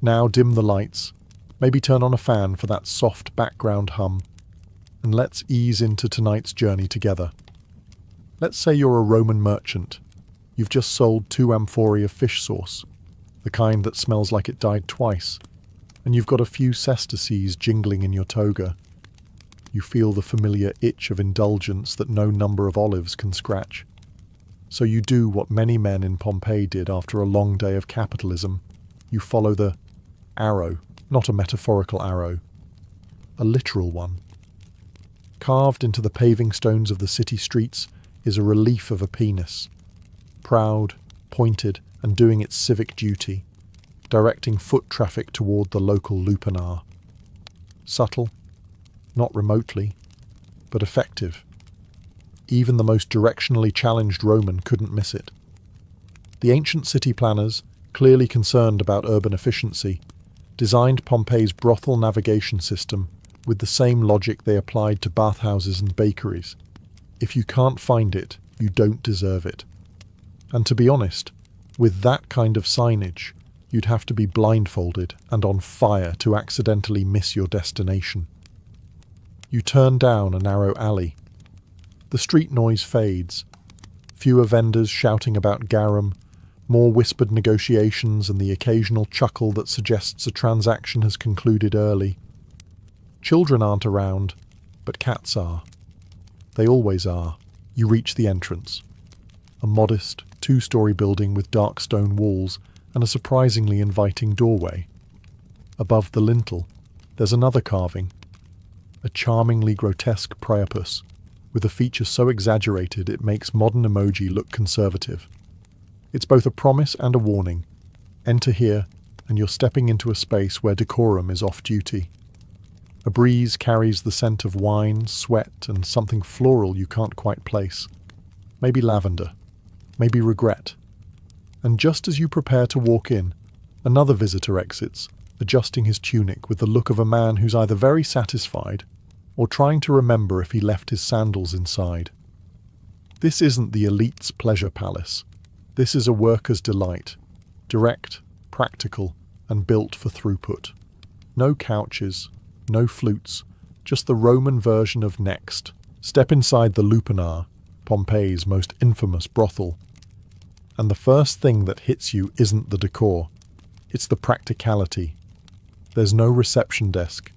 Now dim the lights, maybe turn on a fan for that soft background hum, and let's ease into tonight's journey together. Let's say you're a Roman merchant. You've just sold 2 amphorae of fish sauce, the kind that smells like it died twice, and you've got a few sesterces jingling in your toga. You feel the familiar itch of indulgence that no number of olives can scratch. So you do what many men in Pompeii did after a long day of capitalism. You follow the arrow, not a metaphorical arrow, a literal one. Carved into the paving stones of the city streets is a relief of a penis, proud, pointed, and doing its civic duty, directing foot traffic toward the local lupanar. Subtle, not remotely, but effective. Even the most directionally challenged Roman couldn't miss it. The ancient city planners, clearly concerned about urban efficiency, designed Pompeii's brothel navigation system with the same logic they applied to bathhouses and bakeries. If you can't find it, you don't deserve it. And to be honest, with that kind of signage, you'd have to be blindfolded and on fire to accidentally miss your destination. You turn down a narrow alley. The street noise fades. Fewer vendors shouting about garum, more whispered negotiations and the occasional chuckle that suggests a transaction has concluded early. Children aren't around, but cats are. They always are. You reach the entrance. A modest, 2-story building with dark stone walls and a surprisingly inviting doorway. Above the lintel, there's another carving. A charmingly grotesque priapus, with a feature so exaggerated it makes modern emoji look conservative. It's both a promise and a warning. Enter here, and you're stepping into a space where decorum is off-duty. A breeze carries the scent of wine, sweat, and something floral you can't quite place. Maybe lavender. Maybe regret. And just as you prepare to walk in, another visitor exits, adjusting his tunic with the look of a man who's either very satisfied or trying to remember if he left his sandals inside. This isn't the elite's pleasure palace. This is a worker's delight. Direct, practical, and built for throughput. No couches, no flutes, just the Roman version of Next. Step inside the lupanar, Pompeii's most infamous brothel. And the first thing that hits you isn't the decor. It's the practicality. There's no reception desk,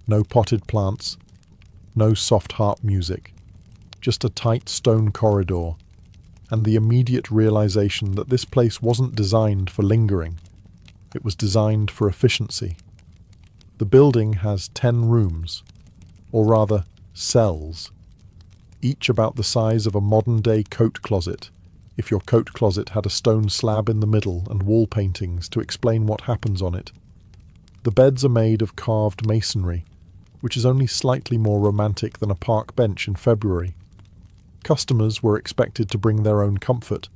no potted plants, no soft harp music, just a tight stone corridor, and the immediate realization that this place wasn't designed for lingering. It was designed for efficiency. The building has 10 rooms, or rather, cells, each about the size of a modern-day coat closet, if your coat closet had a stone slab in the middle and wall paintings to explain what happens on it. The beds are made of carved masonry, which is only slightly more romantic than a park bench in February. Customers were expected to bring their own comfort,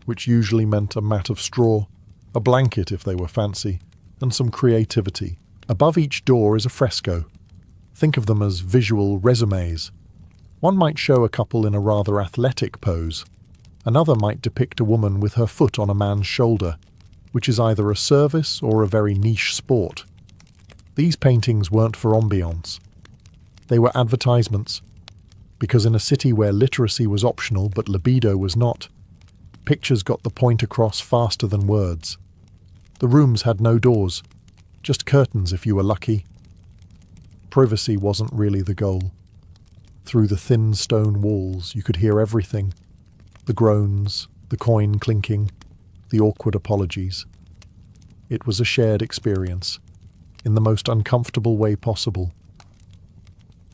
which usually meant a mat of straw, a blanket if they were fancy, and some creativity. Above each door is a fresco. Think of them as visual resumes. One might show a couple in a rather athletic pose. Another might depict a woman with her foot on a man's shoulder, which is either a service or a very niche sport. These paintings weren't for ambiance. They were advertisements, because in a city where literacy was optional but libido was not, pictures got the point across faster than words. The rooms had no doors, just curtains if you were lucky. Privacy wasn't really the goal. Through the thin stone walls you could hear everything. The groans, the coin clinking, the awkward apologies. It was a shared experience, in the most uncomfortable way possible.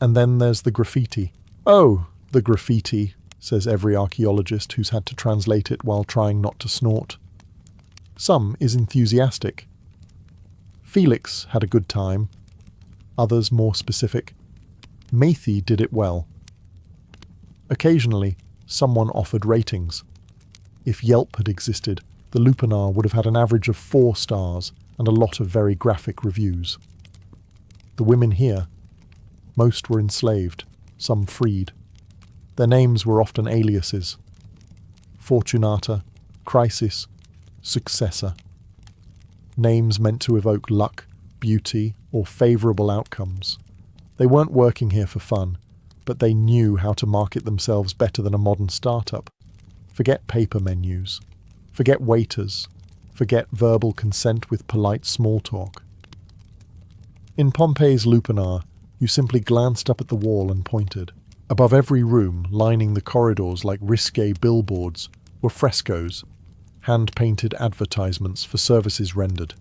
And then there's the graffiti. Oh, the graffiti, says every archaeologist who's had to translate it while trying not to snort. Some is enthusiastic. Felix had a good time. Others more specific. Matthew did it well. Occasionally, someone offered ratings. If Yelp had existed, the lupanar would have had an average of 4 stars and a lot of very graphic reviews. The women here, most were enslaved, some freed. Their names were often aliases. Fortunata, Crisis, Successor. names meant to evoke luck, beauty, or favourable outcomes. They weren't working here for fun, but they knew how to market themselves better than a modern startup. Forget paper menus. Forget waiters. Forget verbal consent with polite small talk. In Pompeii's Lupanar, you simply glanced up at the wall and pointed. Above every room, lining the corridors like risque billboards, were frescoes, hand-painted advertisements for services rendered.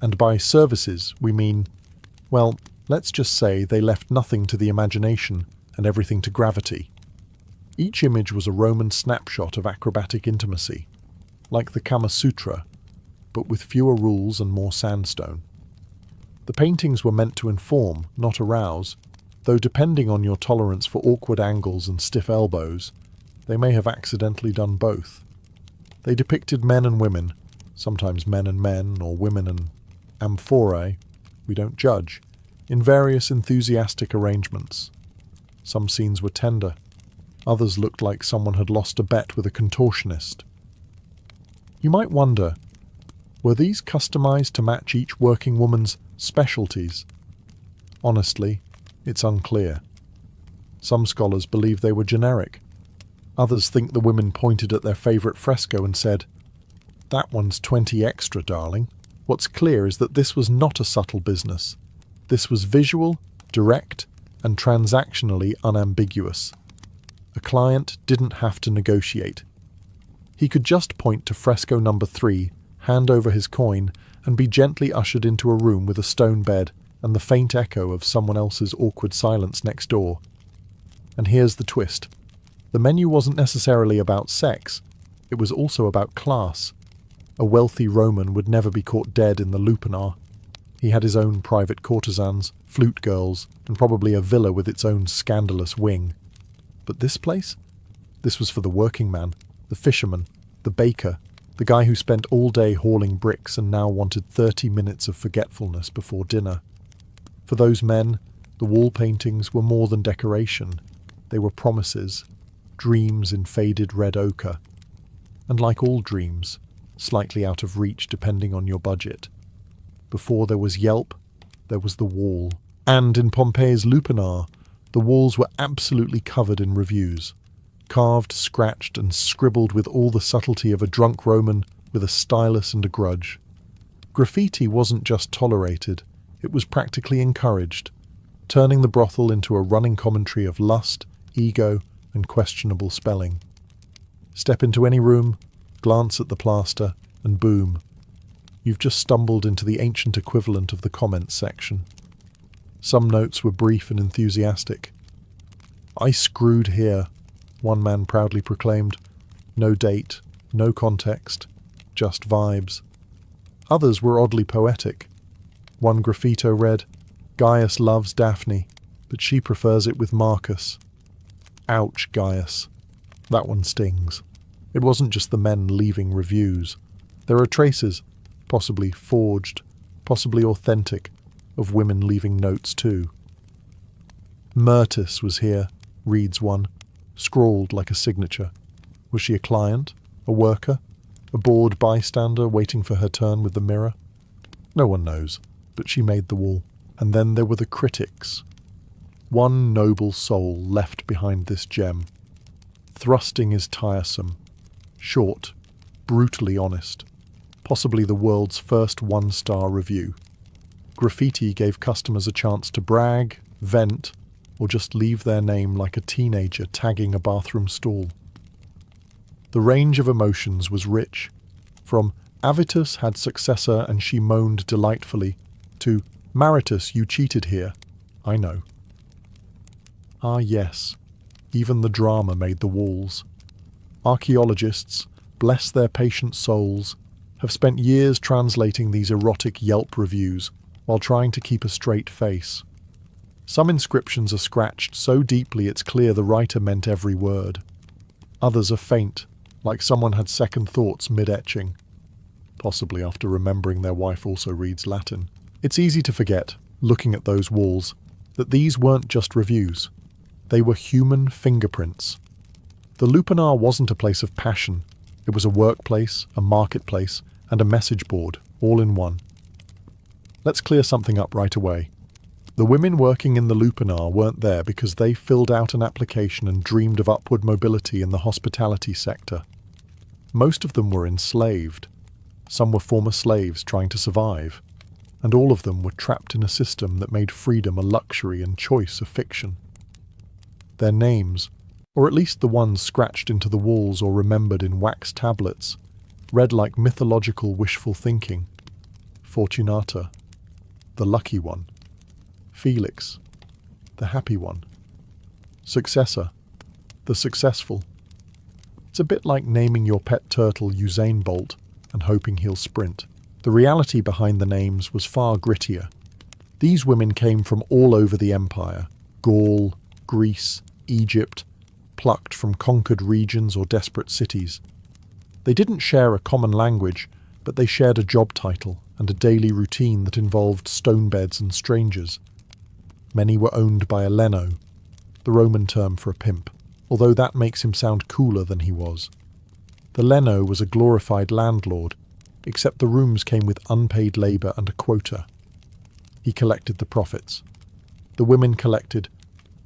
And by services, we mean, well, let's just say they left nothing to the imagination and everything to gravity. Each image was a Roman snapshot of acrobatic intimacy, like the Kama Sutra, but with fewer rules and more sandstone. The paintings were meant to inform, not arouse, though depending on your tolerance for awkward angles and stiff elbows, they may have accidentally done both. They depicted men and women, sometimes men and men, or women and amphorae, we don't judge, in various enthusiastic arrangements. Some scenes were tender, others looked like someone had lost a bet with a contortionist. You might wonder, were these customized to match each working woman's specialties? Honestly, it's unclear. Some scholars believe they were generic. Others think the women pointed at their favorite fresco and said, "That one's 20 extra, darling." What's clear is that this was not a subtle business. This was visual, direct, and transactionally unambiguous. A client didn't have to negotiate. He could just point to fresco number 3, hand over his coin, and be gently ushered into a room with a stone bed and the faint echo of someone else's awkward silence next door. And here's the twist. The menu wasn't necessarily about sex, it was also about class. A wealthy Roman would never be caught dead in the Lupanar. He had his own private courtesans, flute girls, and probably a villa with its own scandalous wing. But this place? This was for the working man, the fisherman, the baker, the guy who spent all day hauling bricks and now wanted 30 minutes of forgetfulness before dinner. For those men, the wall paintings were more than decoration. They were promises, dreams in faded red ochre. And like all dreams, slightly out of reach depending on your budget. Before there was Yelp, there was the wall. And in Pompeii's Lupanar, the walls were absolutely covered in reviews. Carved, scratched, and scribbled with all the subtlety of a drunk Roman with a stylus and a grudge. Graffiti wasn't just tolerated, it was practically encouraged, turning the brothel into a running commentary of lust, ego, and questionable spelling. Step into any room, glance at the plaster, and boom, you've just stumbled into the ancient equivalent of the comments section. Some notes were brief and enthusiastic. "I screwed here," one man proudly proclaimed. No date, no context, just vibes. Others were oddly poetic. One graffito read, "Gaius loves Daphne, but she prefers it with Marcus." Ouch, Gaius. That one stings. It wasn't just the men leaving reviews. There are traces, possibly forged, possibly authentic, of women leaving notes too. "Myrtis was here," reads one, scrawled like a signature. Was she a client? A worker? A bored bystander waiting for her turn with the mirror? No one knows, but she made the wall. And then there were the critics. One noble soul left behind this gem. Thrusting is tiresome. Short, brutally honest. Possibly the world's first one-star review. Graffiti gave customers a chance to brag, vent, or just leave their name like a teenager tagging a bathroom stall. The range of emotions was rich, from "Avitus had successor and she moaned delightfully" to "Maritus, you cheated here. I know." Ah yes, even the drama made the walls. Archaeologists, bless their patient souls, have spent years translating these erotic Yelp reviews while trying to keep a straight face. Some inscriptions are scratched so deeply it's clear the writer meant every word. Others are faint, like someone had second thoughts mid-etching, possibly after remembering their wife also reads Latin. It's easy to forget, looking at those walls, that these weren't just reviews. They were human fingerprints. The Lupanar wasn't a place of passion. It was a workplace, a marketplace, and a message board, all in one. Let's clear something up right away. The women working in the lupanar weren't there because they filled out an application and dreamed of upward mobility in the hospitality sector. Most of them were enslaved. Some were former slaves trying to survive. And all of them were trapped in a system that made freedom a luxury and choice a fiction. Their names, or at least the ones scratched into the walls or remembered in wax tablets, read like mythological wishful thinking. Fortunata, the lucky one. Felix, the happy one. Successor, the successful. It's a bit like naming your pet turtle Usain Bolt and hoping he'll sprint. The reality behind the names was far grittier. These women came from all over the empire: Gaul, Greece, Egypt, plucked from conquered regions or desperate cities. They didn't share a common language, but they shared a job title and a daily routine that involved stone beds and strangers. Many were owned by a leno, the Roman term for a pimp, although that makes him sound cooler than he was. The leno was a glorified landlord, except the rooms came with unpaid labour and a quota. He collected the profits. The women collected,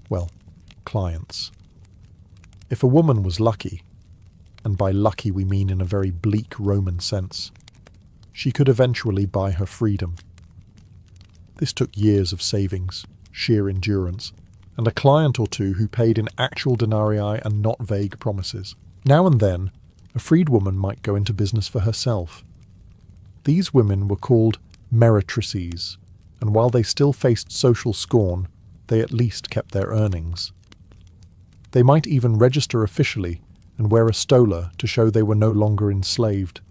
well, clients. If a woman was lucky, and by lucky we mean in a very bleak Roman sense, she could eventually buy her freedom. This took years of savings, sheer endurance, and a client or two who paid in actual denarii and not vague promises. Now and then, a freed woman might go into business for herself. These women were called meretrices, and while they still faced social scorn, they at least kept their earnings. They might even register officially and wear a stola to show they were no longer enslaved,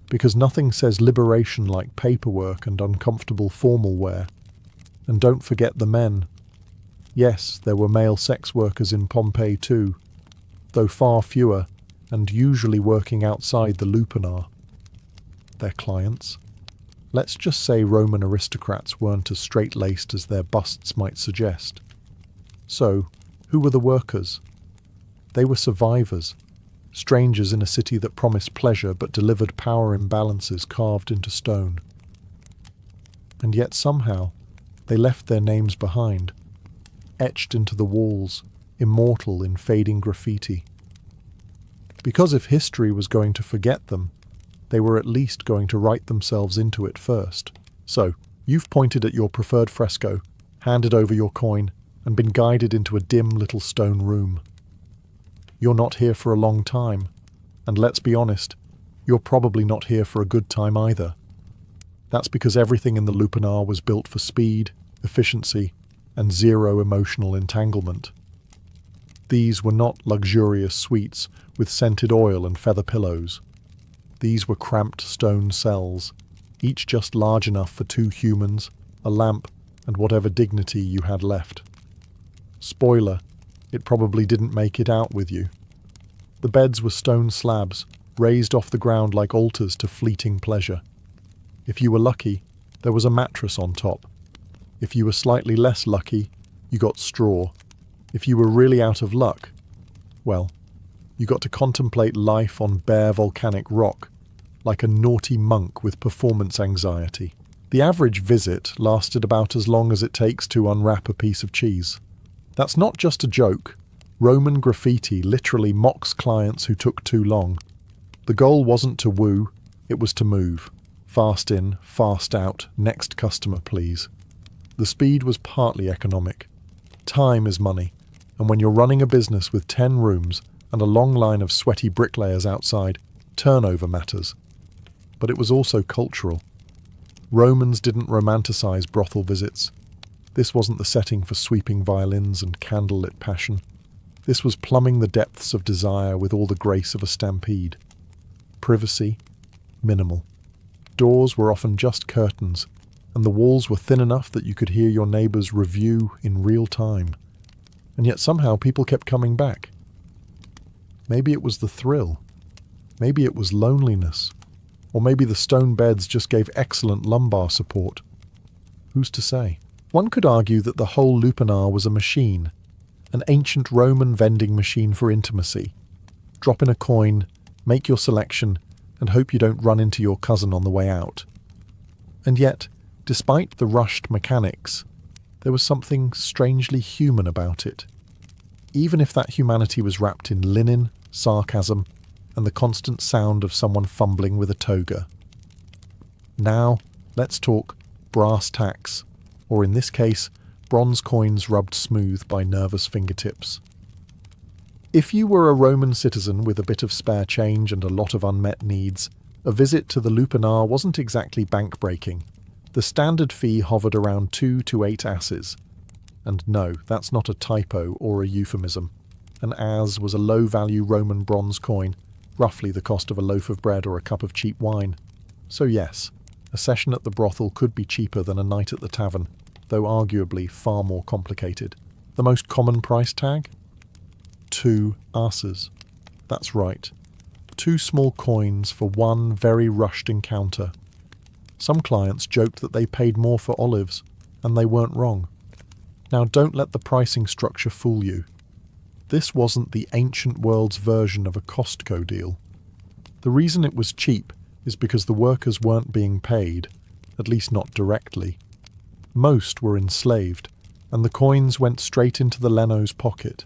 because nothing says liberation like paperwork and uncomfortable formal wear. And don't forget the men. Yes, there were male sex workers in Pompeii too, though far fewer, and usually working outside the lupanar. Their clients? Let's just say Roman aristocrats weren't as straight-laced as their busts might suggest. So, who were the workers? They were survivors, strangers in a city that promised pleasure but delivered power imbalances carved into stone. And yet somehow, they left their names behind, etched into the walls, immortal in fading graffiti. Because if history was going to forget them, they were at least going to write themselves into it first. So, you've pointed at your preferred fresco, handed over your coin, and been guided into a dim little stone room. You're not here for a long time, and let's be honest, you're probably not here for a good time either. That's because everything in the lupanar was built for speed, efficiency, and zero emotional entanglement. These were not luxurious suites with scented oil and feather pillows. These were cramped stone cells, each just large enough for 2 humans, a lamp, and whatever dignity you had left. Spoiler, it probably didn't make it out with you. The beds were stone slabs, raised off the ground like altars to fleeting pleasure. If you were lucky, there was a mattress on top. If you were slightly less lucky, you got straw. If you were really out of luck, well, you got to contemplate life on bare volcanic rock, like a naughty monk with performance anxiety. The average visit lasted about as long as it takes to unwrap a piece of cheese. That's not just a joke. Roman graffiti literally mocks clients who took too long. The goal wasn't to woo, it was to move. Fast in, fast out, next customer please. The speed was partly economic. Time is money, and when you're running a business with 10 rooms and a long line of sweaty bricklayers outside, turnover matters. But it was also cultural. Romans didn't romanticize brothel visits. This wasn't the setting for sweeping violins and candlelit passion. This was plumbing the depths of desire with all the grace of a stampede. Privacy, minimal. Doors were often just curtains, and the walls were thin enough that you could hear your neighbours' review in real time. And yet somehow people kept coming back. Maybe it was the thrill. Maybe it was loneliness. Or maybe the stone beds just gave excellent lumbar support. Who's to say? One could argue that the whole lupanar was a machine, an ancient Roman vending machine for intimacy. Drop in a coin, make your selection, and hope you don't run into your cousin on the way out. And yet, despite the rushed mechanics, there was something strangely human about it. Even if that humanity was wrapped in linen, sarcasm, and the constant sound of someone fumbling with a toga. Now, let's talk brass tacks, or in this case, bronze coins rubbed smooth by nervous fingertips. If you were a Roman citizen with a bit of spare change and a lot of unmet needs, a visit to the lupanar wasn't exactly bank-breaking. The standard fee hovered around 2 to 8 asses. And no, that's not a typo or a euphemism. An as was a low-value Roman bronze coin, roughly the cost of a loaf of bread or a cup of cheap wine. So yes, a session at the brothel could be cheaper than a night at the tavern, though arguably far more complicated. The most common price tag? 2 asses. That's right. 2 small coins for one very rushed encounter. Some clients joked that they paid more for olives, and they weren't wrong. Now don't let the pricing structure fool you. This wasn't the ancient world's version of a Costco deal. The reason it was cheap is because the workers weren't being paid, at least not directly. Most were enslaved, and the coins went straight into the Leno's pocket.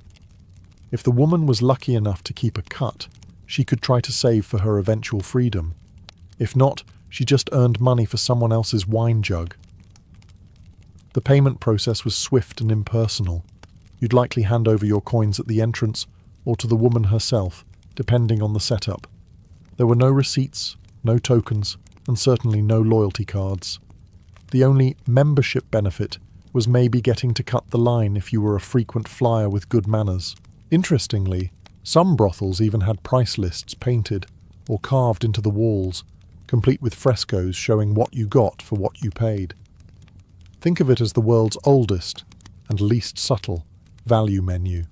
If the woman was lucky enough to keep a cut, she could try to save for her eventual freedom. If not, she just earned money for someone else's wine jug. The payment process was swift and impersonal. You'd likely hand over your coins at the entrance or to the woman herself, depending on the setup. There were no receipts, no tokens, and certainly no loyalty cards. The only membership benefit was maybe getting to cut the line if you were a frequent flyer with good manners. Interestingly, some brothels even had price lists painted or carved into the walls, complete with frescoes showing what you got for what you paid. Think of it as the world's oldest and least subtle value menu.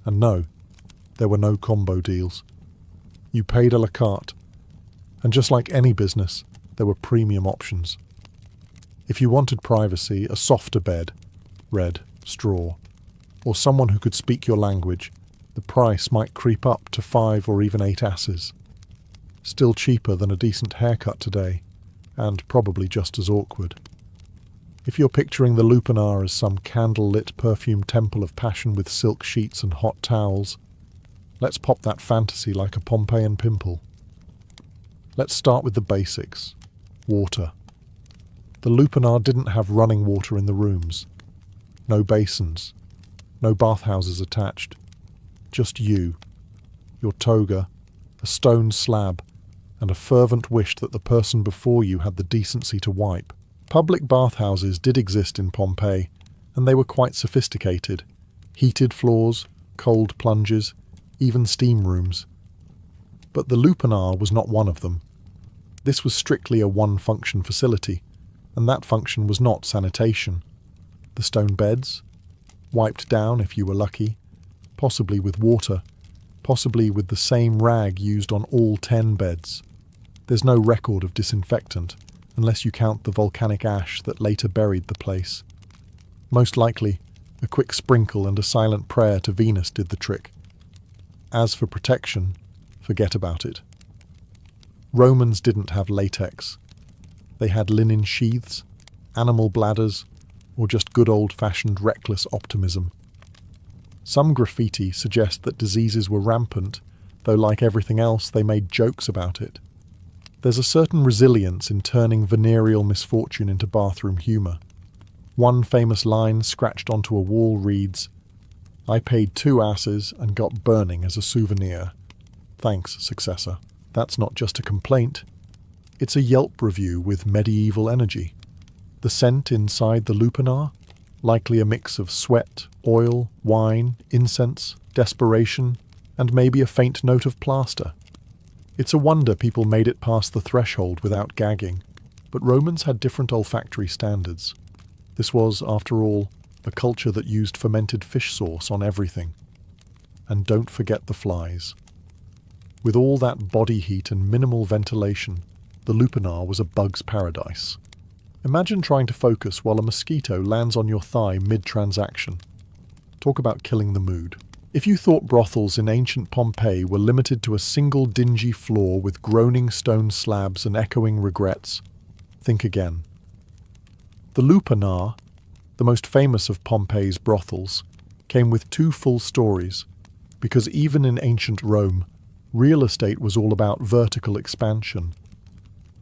And no, there were no combo deals. You paid a la carte. And just like any business, there were premium options. If you wanted privacy, a softer bed, red, straw, or someone who could speak your language, the price might creep up to 5 or even 8 asses. Still cheaper than a decent haircut today, and probably just as awkward. If you're picturing the lupanar as some candle-lit perfume temple of passion with silk sheets and hot towels, let's pop that fantasy like a Pompeian pimple. Let's start with the basics. Water. The lupanar didn't have running water in the rooms. No basins. No bathhouses attached. Just you, your toga, a stone slab, and a fervent wish that the person before you had the decency to wipe. Public bathhouses did exist in Pompeii, and they were quite sophisticated. Heated floors, cold plunges, even steam rooms. But the lupanar was not one of them. This was strictly a one-function facility, and that function was not sanitation. The stone beds, wiped down if you were lucky, possibly with water, possibly with the same rag used on all 10 beds. There's no record of disinfectant, unless you count the volcanic ash that later buried the place. Most likely, a quick sprinkle and a silent prayer to Venus did the trick. As for protection, forget about it. Romans didn't have latex. They had linen sheaths, animal bladders, or just good old-fashioned reckless optimism. Some graffiti suggest that diseases were rampant, though like everything else they made jokes about it. There's a certain resilience in turning venereal misfortune into bathroom humour. One famous line scratched onto a wall reads, "I paid 2 asses and got burning as a souvenir. Thanks, successor." That's not just a complaint. It's a Yelp review with medieval energy. The scent inside the lupanar? Likely a mix of sweat, oil, wine, incense, desperation, and maybe a faint note of plaster. It's a wonder people made it past the threshold without gagging, but Romans had different olfactory standards. This was, after all, a culture that used fermented fish sauce on everything. And don't forget the flies. With all that body heat and minimal ventilation, the lupanar was a bug's paradise. Imagine trying to focus while a mosquito lands on your thigh mid-transaction. Talk about killing the mood. If you thought brothels in ancient Pompeii were limited to a single dingy floor with groaning stone slabs and echoing regrets, think again. The Lupanar, the most famous of Pompeii's brothels, came with two full stories, because even in ancient Rome, real estate was all about vertical expansion.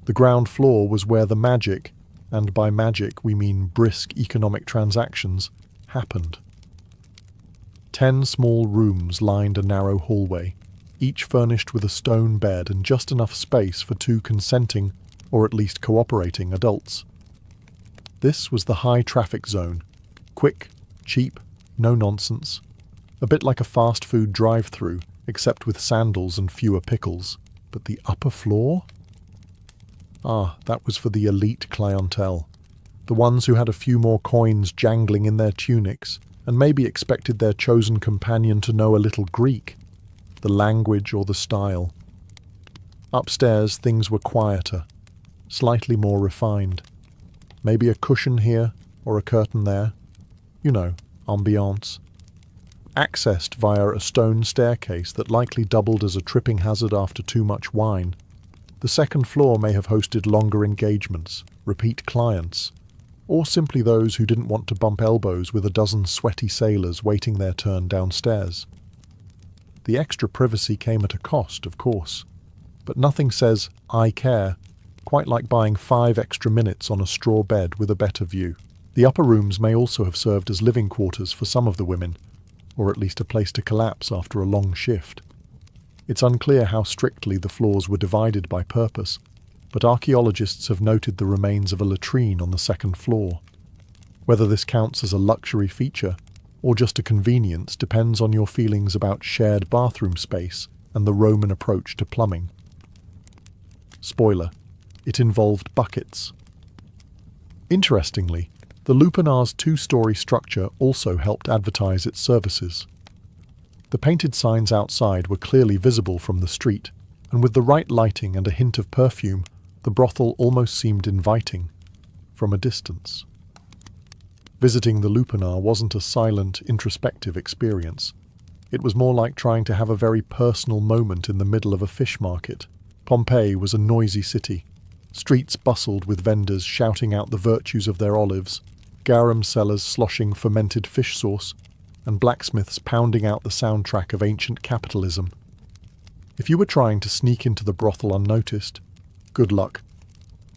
The ground floor was where the magic, and by magic we mean brisk economic transactions, happened. 10 small rooms lined a narrow hallway, each furnished with a stone bed and just enough space for 2 consenting, or at least cooperating, adults. This was the high traffic zone. Quick, cheap, no nonsense. A bit like a fast food drive-through, except with sandals and fewer pickles. But the upper floor? Ah, that was for the elite clientele. The ones who had a few more coins jangling in their tunics, and maybe expected their chosen companion to know a little Greek, the language or the style. Upstairs things were quieter, slightly more refined. Maybe a cushion here or a curtain there. You know, ambiance. Accessed via a stone staircase that likely doubled as a tripping hazard after too much wine. The second floor may have hosted longer engagements, repeat clients, or simply those who didn't want to bump elbows with a dozen sweaty sailors waiting their turn downstairs. The extra privacy came at a cost, of course, but nothing says, "I care," quite like buying 5 extra minutes on a straw bed with a better view. The upper rooms may also have served as living quarters for some of the women, or at least a place to collapse after a long shift. It's unclear how strictly the floors were divided by purpose, but archaeologists have noted the remains of a latrine on the second floor. Whether this counts as a luxury feature or just a convenience depends on your feelings about shared bathroom space and the Roman approach to plumbing. Spoiler, it involved buckets. Interestingly, the Lupanar's 2-story structure also helped advertise its services. The painted signs outside were clearly visible from the street, and with the right lighting and a hint of perfume, the brothel almost seemed inviting, from a distance. Visiting the Lupanar wasn't a silent, introspective experience. It was more like trying to have a very personal moment in the middle of a fish market. Pompeii was a noisy city. Streets bustled with vendors shouting out the virtues of their olives, garum sellers sloshing fermented fish sauce, and blacksmiths pounding out the soundtrack of ancient capitalism. If you were trying to sneak into the brothel unnoticed, good luck.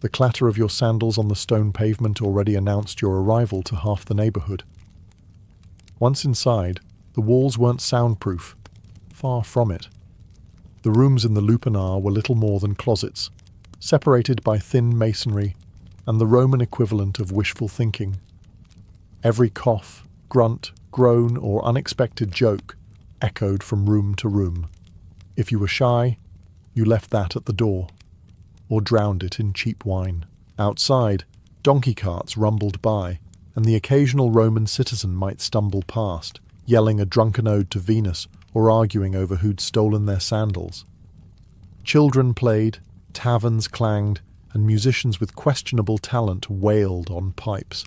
The clatter of your sandals on the stone pavement already announced your arrival to half the neighborhood. Once inside, the walls weren't soundproof. Far from it. The rooms in the Lupanar were little more than closets, separated by thin masonry and the Roman equivalent of wishful thinking. Every cough, grunt, groan, or unexpected joke echoed from room to room. If you were shy, you left that at the door, or drowned it in cheap wine. Outside, donkey carts rumbled by, and the occasional Roman citizen might stumble past, yelling a drunken ode to Venus or arguing over who'd stolen their sandals. Children played, taverns clanged, and musicians with questionable talent wailed on pipes.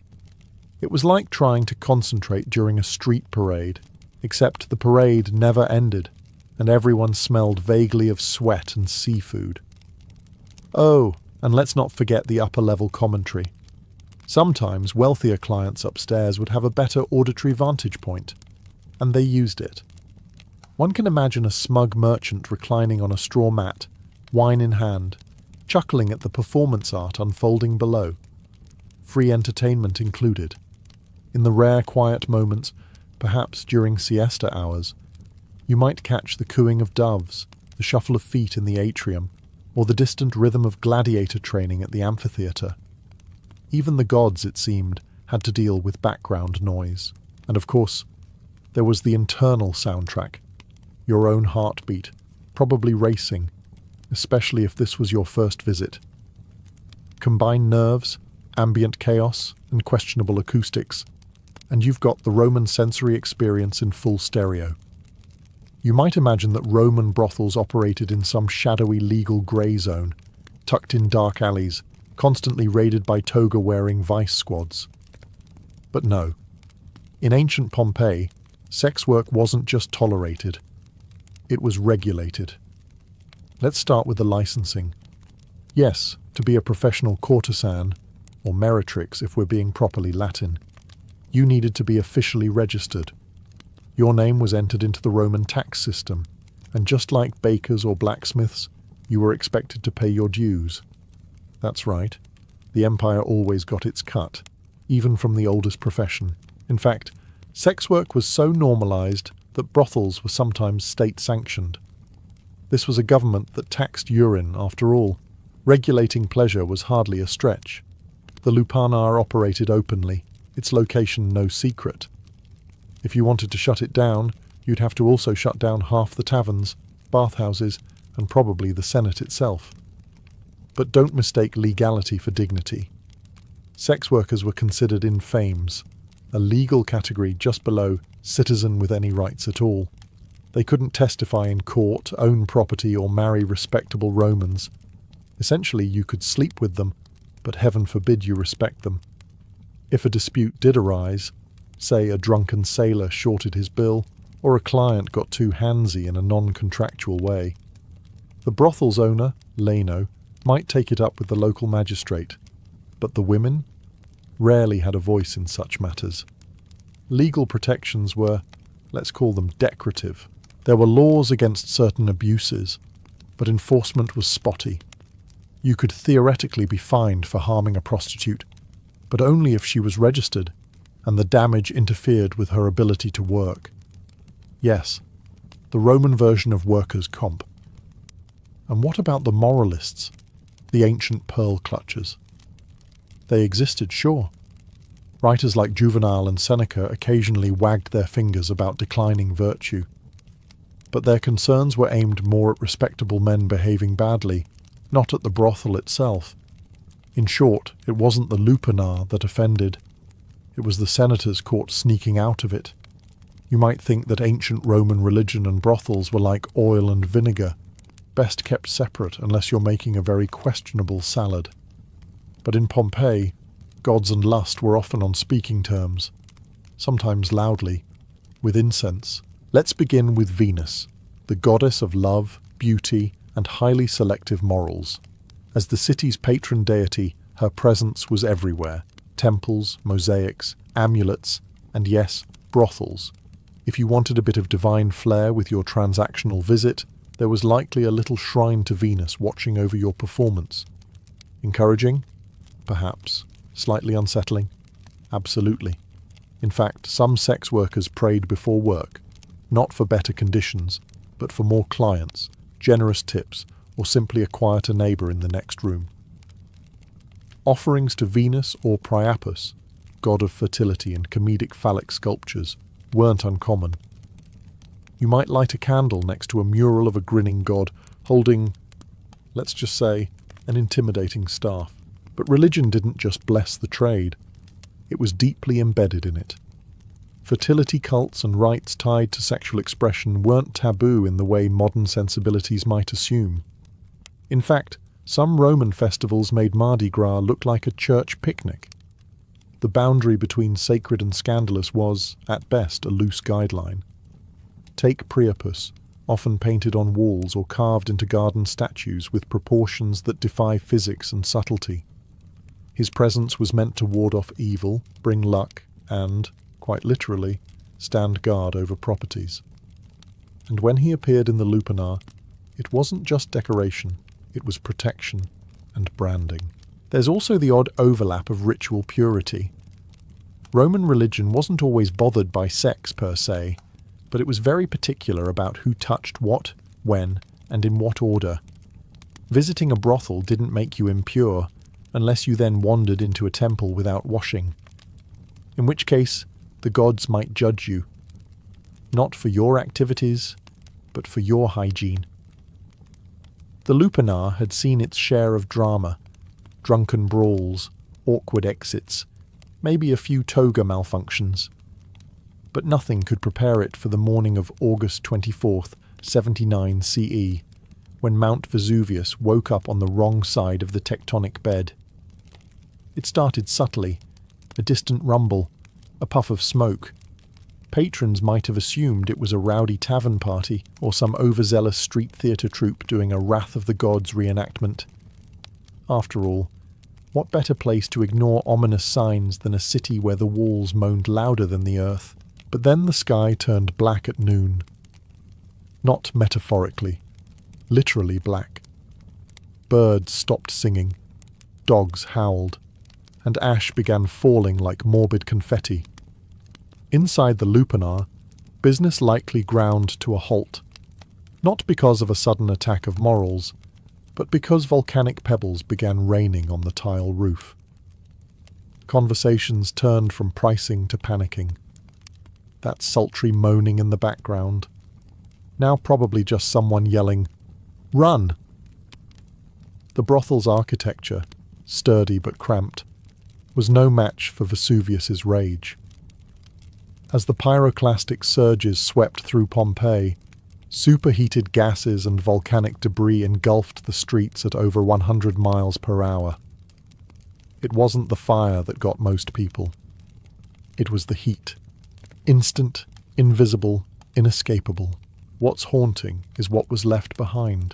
It was like trying to concentrate during a street parade, except the parade never ended, and everyone smelled vaguely of sweat and seafood. Oh, and let's not forget the upper-level commentary. Sometimes wealthier clients upstairs would have a better auditory vantage point, and they used it. One can imagine a smug merchant reclining on a straw mat, wine in hand, chuckling at the performance art unfolding below. Free entertainment included. In the rare quiet moments, perhaps during siesta hours, you might catch the cooing of doves, the shuffle of feet in the atrium, or the distant rhythm of gladiator training at the amphitheatre. Even the gods, it seemed, had to deal with background noise. And of course, there was the internal soundtrack, your own heartbeat, probably racing, especially if this was your first visit. Combine nerves, ambient chaos, and questionable acoustics, and you've got the Roman sensory experience in full stereo. You might imagine that Roman brothels operated in some shadowy legal grey zone, tucked in dark alleys, constantly raided by toga-wearing vice squads. But no. In ancient Pompeii, sex work wasn't just tolerated. It was regulated. Let's start with the licensing. Yes, to be a professional courtesan, or meretrix if we're being properly Latin. You needed to be officially registered. Your name was entered into the Roman tax system, and just like bakers or blacksmiths, you were expected to pay your dues. That's right, the empire always got its cut, even from the oldest profession. In fact, sex work was so normalized that brothels were sometimes state-sanctioned. This was a government that taxed urine, after all. Regulating pleasure was hardly a stretch. The lupanar operated openly, its location no secret. If you wanted to shut it down, you'd have to also shut down half the taverns, bathhouses, and probably the Senate itself. But don't mistake legality for dignity. Sex workers were considered infames, a legal category just below citizen with any rights at all. They couldn't testify in court, own property, or marry respectable Romans. Essentially, you could sleep with them, but heaven forbid you respect them. If a dispute did arise, say a drunken sailor shorted his bill, or a client got too handsy in a non-contractual way, the brothel's owner, Leno, might take it up with the local magistrate, but the women rarely had a voice in such matters. Legal protections were, let's call them, decorative. There were laws against certain abuses, but enforcement was spotty. You could theoretically be fined for harming a prostitute, but only if she was registered and the damage interfered with her ability to work. Yes, the Roman version of workers' comp. And what about the moralists, the ancient pearl clutchers? They existed, sure. Writers like Juvenal and Seneca occasionally wagged their fingers about declining virtue. But their concerns were aimed more at respectable men behaving badly, not at the brothel itself. In short, it wasn't the lupanar that offended. It was the senators caught sneaking out of it. You might think that ancient Roman religion and brothels were like oil and vinegar, best kept separate unless you're making a very questionable salad. But in Pompeii, gods and lust were often on speaking terms, sometimes loudly, with incense. Let's begin with Venus, the goddess of love, beauty, and highly selective morals. As the city's patron deity, her presence was everywhere: temples, mosaics, amulets, and yes, brothels. If you wanted a bit of divine flair with your transactional visit, there was likely a little shrine to Venus watching over your performance. Encouraging? Perhaps. Slightly unsettling? Absolutely. In fact, some sex workers prayed before work, not for better conditions, but for more clients, generous tips, or simply a quieter neighbour in the next room. Offerings to Venus or Priapus, god of fertility and comedic phallic sculptures, weren't uncommon. You might light a candle next to a mural of a grinning god holding, let's just say, an intimidating staff. But religion didn't just bless the trade. It was deeply embedded in it. Fertility cults and rites tied to sexual expression weren't taboo in the way modern sensibilities might assume. In fact, some Roman festivals made Mardi Gras look like a church picnic. The boundary between sacred and scandalous was, at best, a loose guideline. Take Priapus, often painted on walls or carved into garden statues with proportions that defy physics and subtlety. His presence was meant to ward off evil, bring luck, and, quite literally, stand guard over properties. And when he appeared in the lupanar, it wasn't just decoration, it was protection and branding. There's also the odd overlap of ritual purity. Roman religion wasn't always bothered by sex per se, but it was very particular about who touched what, when, and in what order. Visiting a brothel didn't make you impure, unless you then wandered into a temple without washing. In which case, the gods might judge you, not for your activities, but for your hygiene. The lupanar had seen its share of drama, drunken brawls, awkward exits, maybe a few toga malfunctions. But nothing could prepare it for the morning of August 24th, 79 CE, when Mount Vesuvius woke up on the wrong side of the tectonic bed. It started subtly, a distant rumble, a puff of smoke. Patrons might have assumed it was a rowdy tavern party or some overzealous street theatre troupe doing a Wrath of the Gods reenactment. After all, What better place to ignore ominous signs than a city where the walls moaned louder than the earth? But then the sky turned black at noon. Not metaphorically, literally black. Birds stopped singing, dogs howled, and ash began falling like morbid confetti. Inside the lupanar, business likely ground to a halt, not because of a sudden attack of morals, but because volcanic pebbles began raining on the tile roof. Conversations turned from pricing to panicking. That sultry moaning in the background, now probably just someone yelling, "Run!" The brothel's architecture, sturdy but cramped, was no match for Vesuvius's rage. As the pyroclastic surges swept through Pompeii, superheated gases and volcanic debris engulfed the streets at over 100 miles per hour. It wasn't the fire that got most people. It was the heat. Instant, invisible, inescapable. What's haunting is what was left behind.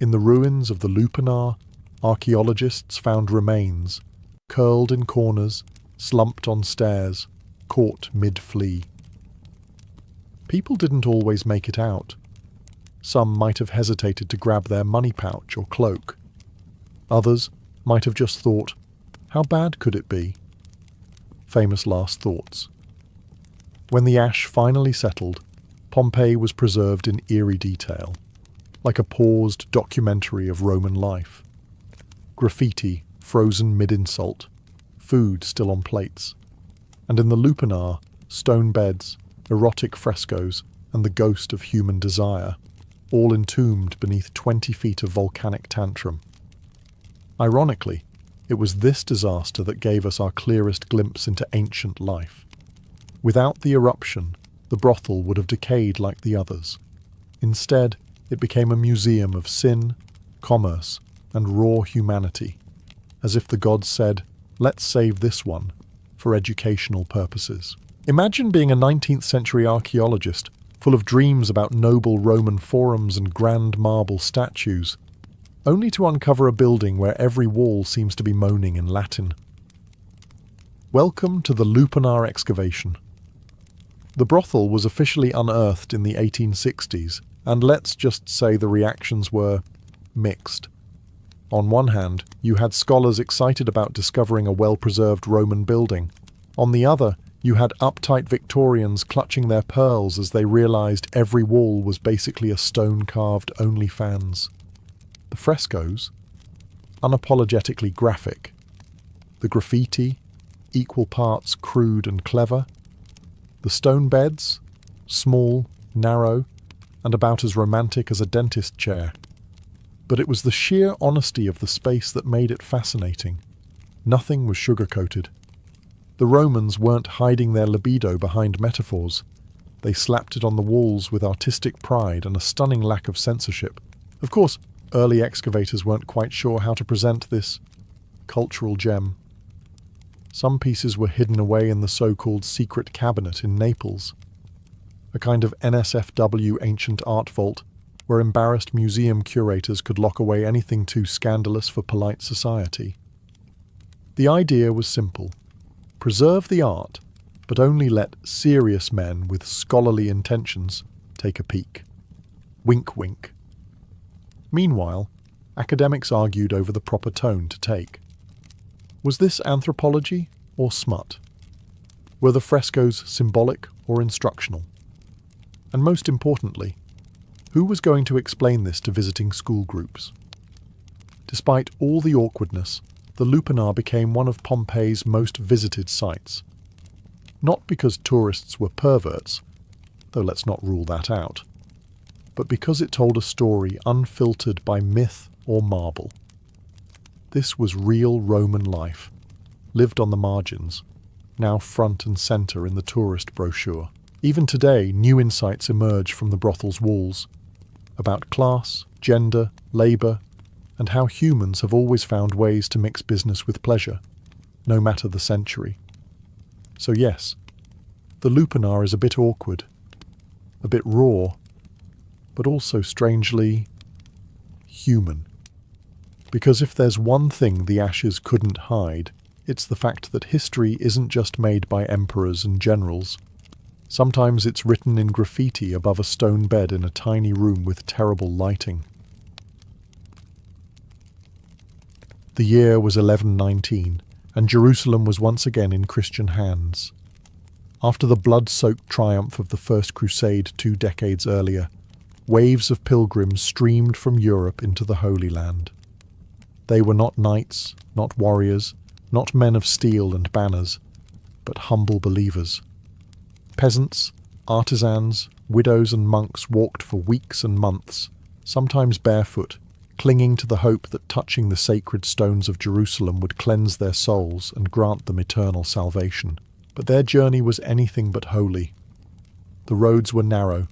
In the ruins of the lupanar, archaeologists found remains, curled in corners, slumped on stairs, caught mid-flee. People didn't always make it out. Some might have hesitated to grab their money pouch or cloak. Others might have just thought, how bad could it be? Famous last thoughts. When the ash finally settled, Pompeii was preserved in eerie detail, like a paused documentary of Roman life. Graffiti frozen mid-insult, food still on plates, and in the lupanar, stone beds, erotic frescoes, and the ghost of human desire, all entombed beneath 20 feet of volcanic tantrum. Ironically, it was this disaster that gave us our clearest glimpse into ancient life. Without the eruption, the brothel would have decayed like the others. Instead, it became a museum of sin, commerce, and raw humanity, as if the gods said, let's save this one, for educational purposes. Imagine being a 19th century archaeologist, full of dreams about noble Roman forums and grand marble statues, only to uncover a building where every wall seems to be moaning in Latin. Welcome to the lupanar excavation. The brothel was officially unearthed in the 1860s, and let's just say the reactions were mixed. On one hand, you had scholars excited about discovering a well-preserved Roman building. On the other, you had uptight Victorians clutching their pearls as they realized every wall was basically a stone-carved OnlyFans. The frescoes, unapologetically graphic. The graffiti, equal parts crude and clever. The stone beds, small, narrow, and about as romantic as a dentist chair. But it was the sheer honesty of the space that made it fascinating. Nothing was sugar-coated. The Romans weren't hiding their libido behind metaphors. They slapped it on the walls with artistic pride and a stunning lack of censorship. Of course, early excavators weren't quite sure how to present this cultural gem. Some pieces were hidden away in the so-called secret cabinet in Naples, a kind of NSFW ancient art vault where embarrassed museum curators could lock away anything too scandalous for polite society. The idea was simple. Preserve the art, but only let serious men with scholarly intentions take a peek. Wink, wink. Meanwhile, academics argued over the proper tone to take. Was this anthropology or smut? Were the frescoes symbolic or instructional? And most importantly, who was going to explain this to visiting school groups? Despite all the awkwardness, the lupanar became one of Pompeii's most visited sites. Not because tourists were perverts, though let's not rule that out, but because it told a story unfiltered by myth or marble. This was real Roman life, lived on the margins, now front and centre in the tourist brochure. Even today, new insights emerge from the brothel's walls, about class, gender, labour, and how humans have always found ways to mix business with pleasure, no matter the century. So yes, the lupanar is a bit awkward, a bit raw, but also strangely human. Because if there's one thing the ashes couldn't hide, it's the fact that history isn't just made by emperors and generals. Sometimes it's written in graffiti above a stone bed in a tiny room with terrible lighting. The year was 1119, and Jerusalem was once again in Christian hands. After the blood-soaked triumph of the First Crusade 2 decades earlier, waves of pilgrims streamed from Europe into the Holy Land. They were not knights, not warriors, not men of steel and banners, but humble believers. Peasants, artisans, widows and monks walked for weeks and months, sometimes barefoot, clinging to the hope that touching the sacred stones of Jerusalem would cleanse their souls and grant them eternal salvation. But their journey was anything but holy. The roads were narrow,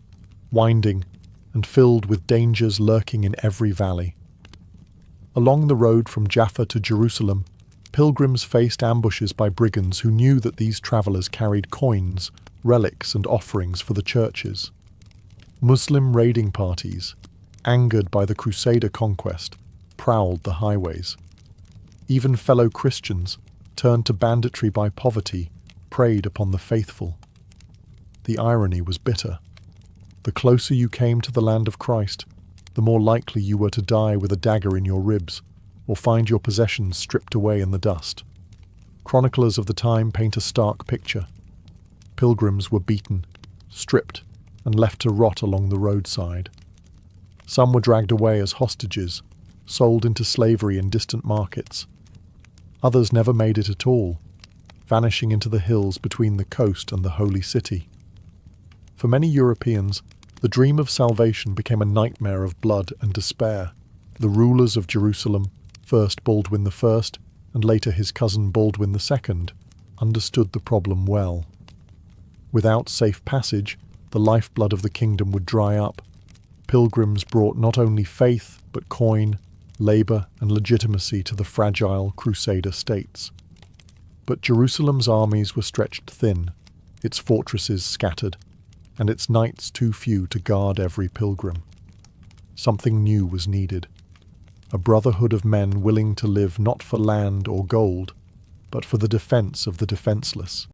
winding, and filled with dangers lurking in every valley. Along the road from Jaffa to Jerusalem, pilgrims faced ambushes by brigands who knew that these travellers carried coins, relics and offerings for the churches. Muslim raiding parties, angered by the Crusader conquest, prowled the highways. Even fellow Christians, turned to banditry by poverty, preyed upon the faithful. The irony was bitter. The closer you came to the land of Christ, the more likely you were to die with a dagger in your ribs, or find your possessions stripped away in the dust. Chroniclers of the time paint a stark picture. Pilgrims were beaten, stripped, and left to rot along the roadside. Some were dragged away as hostages, sold into slavery in distant markets. Others never made it at all, vanishing into the hills between the coast and the holy city. For many Europeans, the dream of salvation became a nightmare of blood and despair. The rulers of Jerusalem, first Baldwin I and later his cousin Baldwin II, understood the problem well. Without safe passage, the lifeblood of the kingdom would dry up. Pilgrims brought not only faith, but coin, labour and legitimacy to the fragile Crusader states. But Jerusalem's armies were stretched thin, its fortresses scattered, and its knights too few to guard every pilgrim. Something new was needed. A brotherhood of men willing to live not for land or gold, but for the defence of the defenceless.